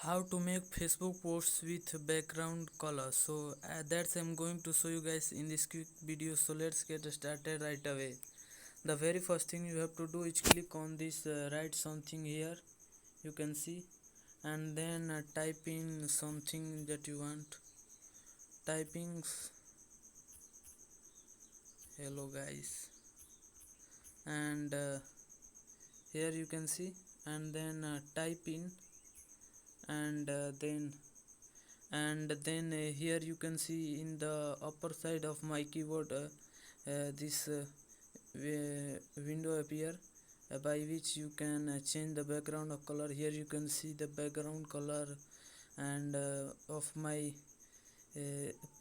How to make Facebook posts with background color. So that's I'm going to show you guys in this quick video. So let's get started right away. The very first thing you have to do is click on this write something here, you can see, and then type in something that you want. Typing hello guys, and here you can see, and then type in, and here you can see in the upper side of my keyboard this window appear, by which you can change the background of color. Here you can see the background color and of my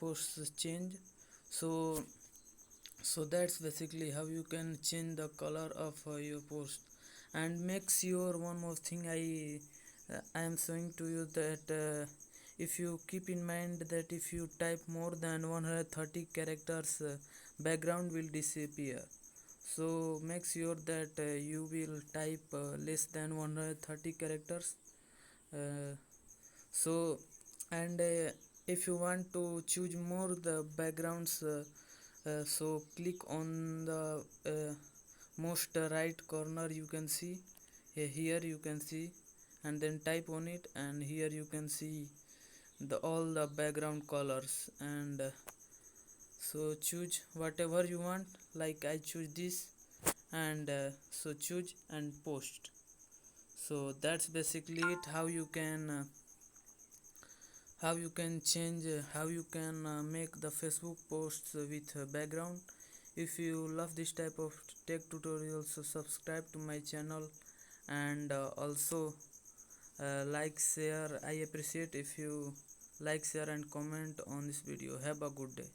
posts change. So that's basically how you can change the color of your post. And make sure one more thing I am showing to you, that if you keep in mind that if you type more than 130 characters, background will disappear. So make sure that you will type less than 130 characters. uh, so and if you want to choose more the backgrounds, so click on the most right corner, you can see, here you can see, and then type on it, and here you can see the all the background colors, and so choose whatever you want, like I choose this, and so choose and post. So that's basically it, how you can change, how you can make the Facebook posts with background. If you love this type of tech tutorials, so subscribe to my channel, and also like, share. I appreciate if you like, share and comment on this video. Have a good day.